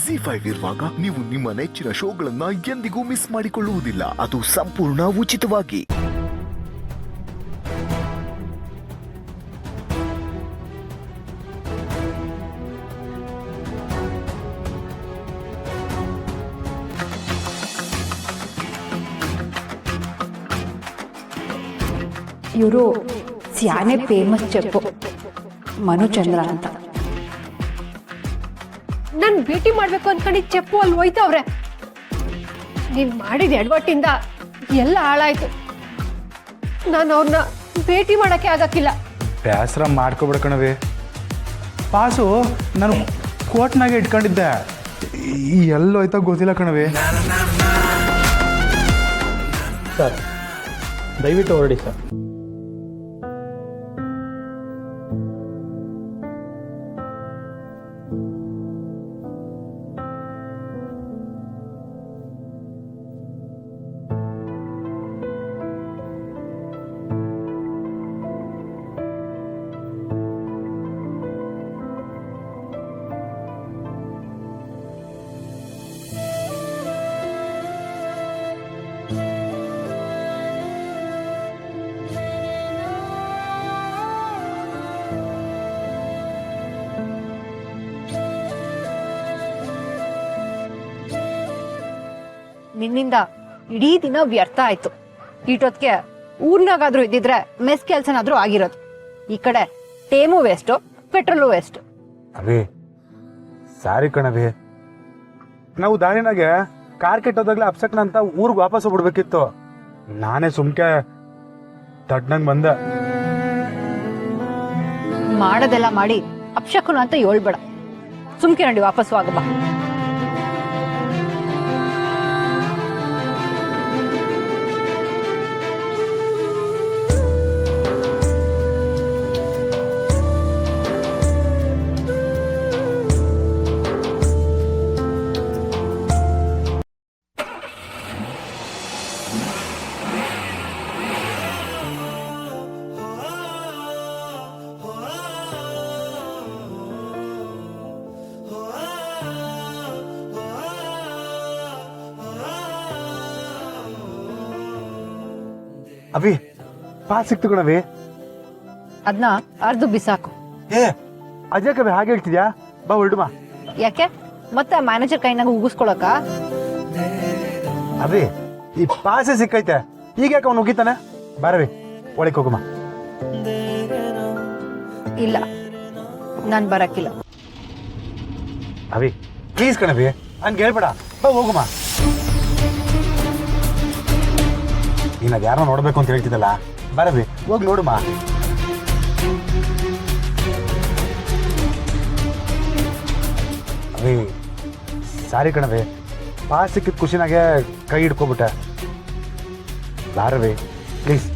ಜಿ5 ಇರುವಾಗ ನೀವು ನಿಮ್ಮ ನೆಚ್ಚಿನ ಶೋಗಳನ್ನ ಎಂದಿಗೂ ಮಿಸ್ ಮಾಡಿಕೊಳ್ಳುವುದಿಲ್ಲ. ಅದು ಸಂಪೂರ್ಣ ಉಚಿತವಾಗಿ. ಇವರು ಸ್ಯಾನೆ ಫೇಮಸ್ ಚೆಪ್ಪು ಮನುಚಂದ್ರ ಅಂತ. ನಾನು ಭೇಟಿ ಮಾಡ್ಬೇಕು ಅನ್ಕೊಂಡಿದ್ ಚೆಪ್ಪು ಅಲ್ಲಿ ಹೋಯ್ತವ್ರೆ. ನೀನ್ ಮಾಡಿದ ಎಡವಟ್ಟಿಂದ ಎಲ್ಲ ಹಾಳಾಯ್ತು. ನಾನು ಅವ್ರನ್ನ ಭೇಟಿ ಮಾಡಕ್ಕೆ ಆಗಕ್ಕಿಲ್ಲ. ಬೇಸರ ಮಾಡ್ಕೊಬಿಡ ಕಣವಿ. ಪಾಸು ನಾನು ಕೋಟ್ನಾಗೆ ಇಟ್ಕೊಂಡಿದ್ದೆ, ಎಲ್ಲೋಯ್ತಾ ಗೊತ್ತಿಲ್ಲ ಕಣವಿ. ಸರ್ ದಯವಿಟ್ಟು ಹೊರಡಿ ಸರ್. ನಿನ್ನಿಂದ ಇಡೀ ದಿನ ವ್ಯರ್ಥ ಆಯ್ತು. ಈಟೊತ್ತಿಗೆ ಊರ್ನಾಗಾದ್ರೂ ಇದ್ದಿದ್ರೆ ಮೆಸ್ ಕೆಲ್ಸನಾದ್ರೂ ಆಗಿರೋದು. ಈ ಕಡೆ ಟೇಮು ವೇಸ್ಟು, ಪೆಟ್ರೋಲು ವೇಸ್ಟ್. ಅವಿ ಸಾರಿ ಕಣವಿ, ನಾವು ದಾರಿನಾಗೆ ಕಾರ್ ಕೆಟ್ಟೋದಾಗ್ಲೇ ಅಪ್ಸೆಟ್ನ ಅಂತ ಊರಿಗೆ ವಾಪಸ್ ಹೋಗ್ಬಿಡ್ಬೇಕಿತ್ತು. ನಾನೇ ಸುಮ್ಕೆ ತಡ್ನಂಗ್ ಬಂದೆ. ಮಾಡೋದೆಲ್ಲ ಮಾಡಿ ಅಪ್ಶಕುನ ಅಂತ ಹೇಳ್ಬೇಡ. ಸುಮ್ಕೆ ನೋಡಿ ವಾಪಸ್ಸು ಆಗಬಾ. ಅವಿ ಪಾಸ್ ಸಿಕ್ತು ಕಣವಿ. ಅದನ್ನ ಅರ್ದು ಬಿಸಾಕು. ಏ ಅಜಯ್ ಕವಿ ಹಾಗೆ ಹೇಳ್ತಿದ್ಯಾ? ಬಾ ಹೊರಡು ಬಾ. ಯಾಕೆ ಮತ್ತೆ ಮ್ಯಾನೇಜರ್ ಕೈನಾಗ ಉಗಿಸ್ಕೊಳಕ? ಅವಿ ಈ ಪಾಸೆ ಸಿಕ್ಕೈತೆ, ಈಗ ಯಾಕೆ ಅವ್ನು ಉಗಿತಾನೆ? ಬಾರವಿ ಒಳಗೆ ಹೋಗಮ್ಮ. ಇಲ್ಲ, ನಾನ್ ಬರಕ್ಕಿಲ್ಲ. ಅವಿ ಪ್ಲೀಸ್ ಕಣವಿ, ಹಂಗೆ ಹೇಳ್ಬೇಡ. ಬಾ ಹೋಗಮ್ಮ. ನೀನು ಅದು ಯಾರೋ ನೋಡ್ಬೇಕು ಅಂತ ಹೇಳ್ತಿದ್ದಲ್ಲ, ಬರವಿ ಹೋಗಿ ನೋಡುಮ್ಮ. ಅವಿ ಸಾರಿ ಕಣವಿ, ಪಾಸ್ ಸಿಕ್ಕಿದ ಖುಷಿನಾಗೆ ಕೈ ಹಿಡ್ಕೊಬಿಟ್ಟೆ. ಬಾರವಿ ಪ್ಲೀಸ್,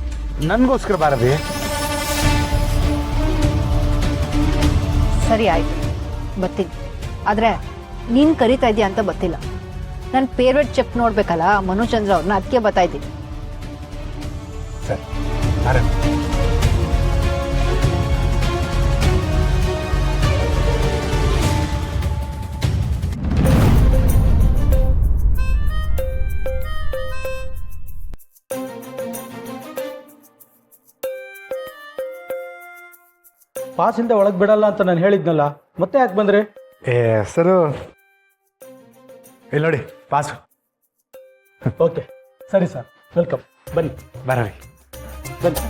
ನನಗೋಸ್ಕರ ಬಾರವಿ. ಸರಿ ಆಯ್ತು, ಬರ್ತೀನಿ. ಆದ್ರೆ ನೀನ್ ಕರಿತಾ ಇದೀಯ ಅಂತ ಗೊತ್ತಿಲ್ಲ. ನನ್ನ ಫೇವ್ರೆಟ್ ಚೆಪ್ ನೋಡ್ಬೇಕಲ್ಲ ಮನುಚಂದ್ರ ಅವ್ರನ್ನ, ಅದಕ್ಕೆ ಬರ್ತಾ ಇದ್ದೀನಿ. ಸರಿ ಬಾರವಿ. ಪಾಸಿಂದ ಒಳಗೆ ಬಿಡಲ್ಲ ಅಂತ ನಾನು ಹೇಳಿದ್ನಲ್ಲ, ಮತ್ತೆ ಯಾಕೆ ಬಂದ್ರಿ? ಏ ಸರು ಇಲ್ಲಿ ನೋಡಿ ಪಾಸು. ಓಕೆ ಸರಿ ಸರ್, ವೆಲ್ಕಮ್. ಬನ್ನಿ ಬರವಿ ಬನ್ನಿ.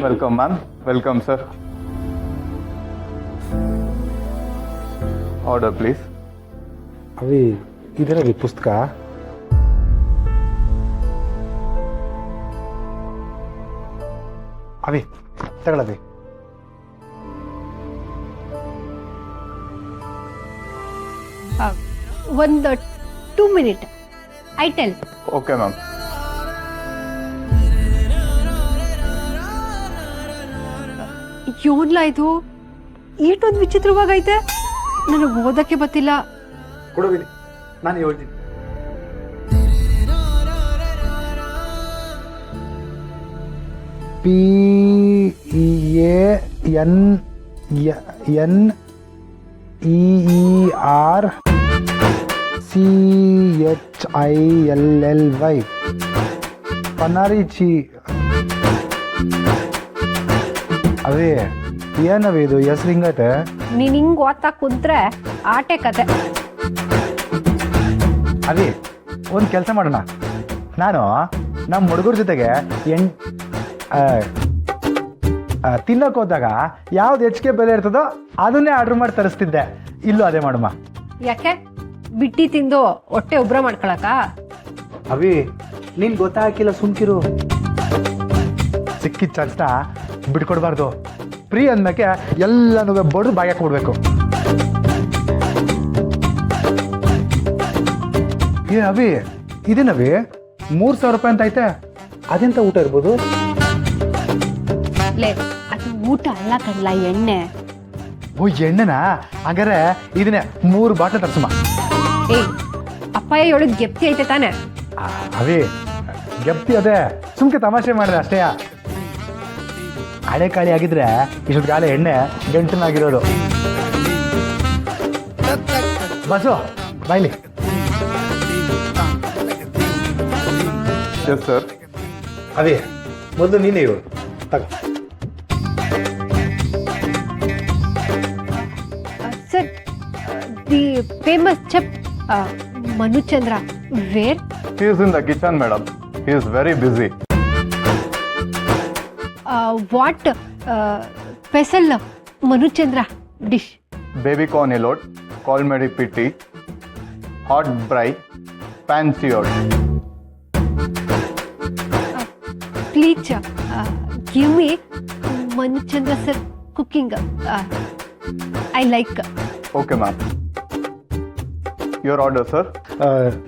Welcome ma'am. Welcome sir. Order please. ಅವಿ ಇದರಲ್ಲಿ ಪುಸ್ತಕ. ಅವಿ ತಗೊಳವಿ. ಒಂದು 2 minute. I tell. Okay ma'am. ಯೋನ್ಲ ಇದು ಈಟೊಂದು ವಿಚಿತ್ರವಾಗೈತೆ. ನನಗೆ ಓದಕ್ಕೆ ಗೊತ್ತಿಲ್ಲ. ಕೊಡೋಬಿಡಿ, ನಾನು ಹೇಳ್ತೀನಿ. PANNERCHILLY ಪನಾರಿಚಿ. ಅವೇ ಏನವೇ ಇದು ಹೆಸರು ಹಿಂಗೈತೆ? ನೀನ್ ಹಿಂಗ್ ಓದ್ತಾ ಕುಂತ್ರೆ ಆಟೆ ಕತೆ. ಅದೇ ಒಂದು ಕೆಲಸ ಮಾಡೋಣ, ನಾನು ನಮ್ಮ ಹುಡುಗರ ಜೊತೆಗೆ ತಿನ್ನೋಕೆ ಹೋದಾಗ ಯಾವ್ದು ಹೆಚ್ಚಿಗೆ ಬೆಲೆ ಇರ್ತದೋ ಅದನ್ನೇ ಆರ್ಡರ್ ಮಾಡಿ ತರಿಸ್ತಿದ್ದೆ. ಇಲ್ಲೂ ಅದೇ ಮಾಡಮ್ಮ. ಯಾಕೆ ಬಿಟ್ಟಿ ತಿಂದು ಹೊಟ್ಟೆ ಉಬ್ರ ಮಾಡ್ಕೊಳಕ? ಅವಿ ನೀನ್ ಗೊತ್ತಾಗಿಲ್ಲ, ಸುಮ್ಕಿರು. ಸಿಕ್ಕಿದ ಚಾನ್ಸ್ನ ಬಿಟ್ಕೊಡ್ಬಾರ್ದು. ಫ್ರೀ ಅಂದ್ಮೇಲೆ ಎಲ್ಲನೂ ಬಡ್ದು ಬಾಯಕ್ಕೆ ಕೊಡ್ಬೇಕು. ಏ ಅವಿ, ಇದೇನವಿ 3,000 ರೂಪಾಯಿ ಅಂತ ಐತೆ. ಅದೆಂತ ಊಟ ಇರ್ಬೋದು? ಲೇ, ಅದು ಊಟ ಅಲ್ಲ ಕಣ್ಲ, ಎಣ್ಣೆ. ಓ ಎಣ್ಣೆನಾ? ಹಾಗಾದ್ರೆ ಇದನ್ನೇ 3 ಬಾಟ್ಲು ತರ್ಸಮ್ಮ. ಏ, ಅಪ್ಪಯ್ಯ ಹೇಳಿದ್ ಗೆಪ್ತಿ ಐತೆ ತಾನೆ? ಅವೇ ಗೆಪ್ತಿ ಅದೇ, ಸುಮ್ಕೆ ತಮಾಷೆ ಮಾಡಿದೆ ಅಷ್ಟೇ. ಹಳೆ ಕಾಳಿ ಆಗಿದ್ರೆ ಇಷ್ಟೊತ್ತು ಗಾಳಿ ಎಣ್ಣೆ ಗಂಟನಾಗಿರೋದು. ಬಸ್ಸು ಬಾಯ್ಲಿ. Yes sir. ಅವೇ ಮೊದಲು ನೀನೇ ಇವರು ತಗ. Sir, the famous chef Manuchandra where? He is in the kitchen, madam. He is very busy. What special Manuchandra dish? Baby corn elot, colmedi pitti, hot bry, pan seared. Please give me Manuchandra sir cooking. I like. Okay, ma'am. Your order, sir.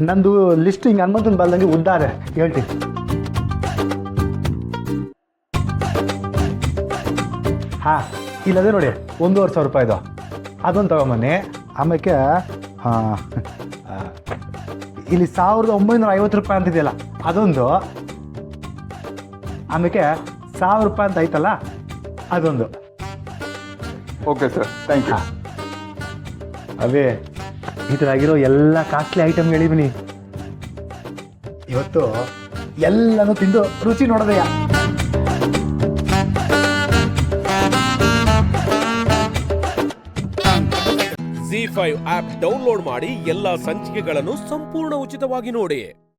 ನಂದು list ಹಿಂಗೆ ಹನುಮಂತನ ಬಾಲ್ದಂಗೆ ಉದ್ದಾರೆ, ಹೇಳ್ತೀನಿ. ಹಾಂ, ಇಲ್ಲದೆ ನೋಡಿ 1,500 ರೂಪಾಯಿದು ಅದೊಂದು ತಗೊಂಬನ್ನಿ. ಆಮೇಲೆ ಇಲ್ಲಿ 1,950 ರೂಪಾಯಿ ಅಂತಿದೆಯಲ್ಲ ಅದೊಂದು. ಆಮೇಲೆ 1,000 ರೂಪಾಯಿ ಅಂತ ಐತಲ್ಲ ಅದೊಂದು. Okay, sir. Thank you. ಅವೇ ಇದ್ರಾಗಿರೋ ಎಲ್ಲ ಕಾಸ್ಟ್ಲಿ ಐಟಮ್ ಹೇಳಿಬಿನಿ. ಇವತ್ತು ಎಲ್ಲನೂ ತಿಂದು ರುಚಿ ನೋಡೋದಯ್ಯ. ZEE5 ಆಪ್ ಡೌನ್ಲೋಡ್ ಮಾಡಿ ಎಲ್ಲಾ ಸಂಚಿಕೆಗಳನ್ನು ಸಂಪೂರ್ಣ ಉಚಿತವಾಗಿ ನೋಡಿ.